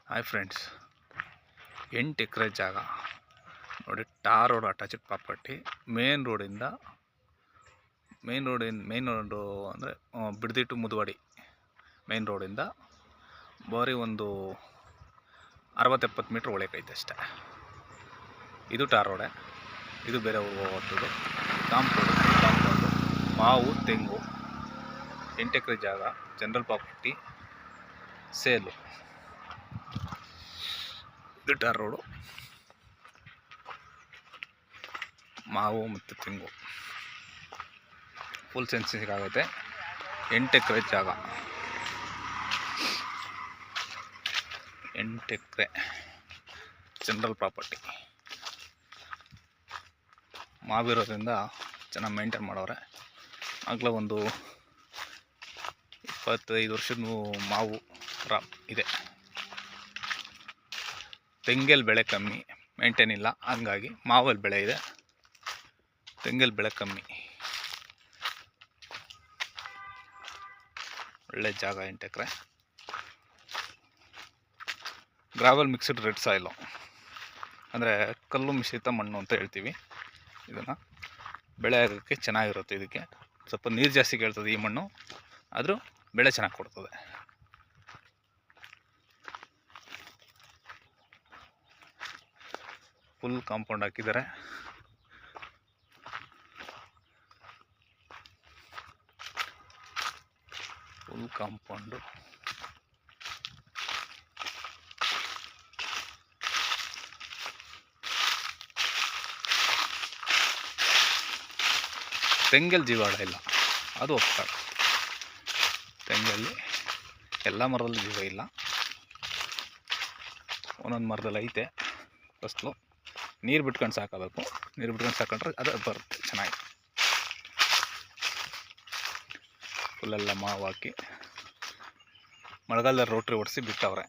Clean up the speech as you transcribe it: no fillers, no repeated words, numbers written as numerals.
Hi friends, 8 acre ಜಾಗ ನೋಡಿ. Tar road attached property. Main road ಅಂದರೆ ಬಿಡದಿ ಟು ಮುದುವಾಡಿ ಮೇನ್ ರೋಡಿಂದ ಬರೀ ಒಂದು 60-70 ಮೀಟ್ರ್ ಒಳಗೈತೆ ಅಷ್ಟೇ. ಇದು ಟಾರ್ ರೋಡೆ, ಇದು ಬೇರೆ ಊರಿಗೆ ಹೋಗೋದು. ಕಾಂಪೌಂಡು, ಮಾವು, ತೆಂಗು. 8 ಎಕರೆ ಜಾಗ, ಜನರಲ್ ಪ್ರಾಪರ್ಟಿ, ಸೇಲು. ಇದು ಟಾರ್ ರೋಡು, ಮಾವು ಮತ್ತು ತೆಂಗು ಫುಲ್ ಸೆನ್ಸಿಂಗ್ ಆಗುತ್ತೆ. 8 ಎಕರೆ ಜಾಗ, 8 ಎಕರೆ ಜನರಲ್ ಪ್ರಾಪರ್ಟಿ. ಮಾವಿರೋದ್ರಿಂದ ಚೆನ್ನಾಗಿ ಮೇಂಟೈನ್ ಮಾಡೋರೆ. ಆಗಲೇ ಒಂದು 25 ವರ್ಷದ ಮಾವು ಇದೆ. ತೆಂಗಲ್ಲಿ ಬೆಳೆ ಕಮ್ಮಿ, ಮೇಂಟೈನ್ ಇಲ್ಲ, ಹಂಗಾಗಿ ಮಾವಲ್ಲಿ ಬೆಳೆ ಇದೆ, ತೆಂಗಲ್ಲಿ ಬೆಳೆ ಕಮ್ಮಿ. ಒಳ್ಳೆ ಜಾಗ. 8 ಎಕರೆ ಗ್ರಾವೆಲ್ ಮಿಕ್ಸ್ಡ್ ರೆಡ್ ಸಾಯಿಲು, ಅಂದರೆ ಕಲ್ಲು ಮಿಶ್ರಿತ ಮಣ್ಣು ಅಂತ ಹೇಳ್ತೀವಿ. ಇದನ್ನು ಬೆಳೆ ಆಗೋಕ್ಕೆ ಚೆನ್ನಾಗಿರುತ್ತೆ. ಇದಕ್ಕೆ ಸ್ವಲ್ಪ ನೀರು ಜಾಸ್ತಿ ಕೇಳ್ತದೆ ಈ ಮಣ್ಣು, ಆದರೂ ಬೆಳೆ ಚೆನ್ನಾಗಿ ಕೊಡ್ತದೆ. ಫುಲ್ ಕಾಂಪೌಂಡ್ ಹಾಕಿದ್ದಾರೆ. ಫುಲ್ ಕಾಂಪೌಂಡು, ತೆಂಗಲ್ಲಿ ಜೀವಾಳ ಇಲ್ಲ, ಅದು ಹೋಗ್ತಾರೆ. ತೆಂಗಲ್ಲಿ ಎಲ್ಲ ಮರದಲ್ಲಿ ಜೀವ ಇಲ್ಲ, ಒಂದೊಂದು ಮರದಲ್ಲಿ ಐತೆ. ಫಸ್ಟು ನೀರು ಬಿಟ್ಕೊಂಡು ಸಾಕಬೇಕು. ನೀರು ಬಿಟ್ಕೊಂಡು ಸಾಕೊಂಡ್ರೆ ಅದು ಬರುತ್ತೆ ಚೆನ್ನಾಗಿ. ಫುಲ್ಲೆಲ್ಲ ಮಾವು ಹಾಕಿ ಮಳೆಗಾಲದಲ್ಲಿ ರೋಟ್ರಿ ಓಡಿಸಿ ಬಿಟ್ಟವ್ರೆ.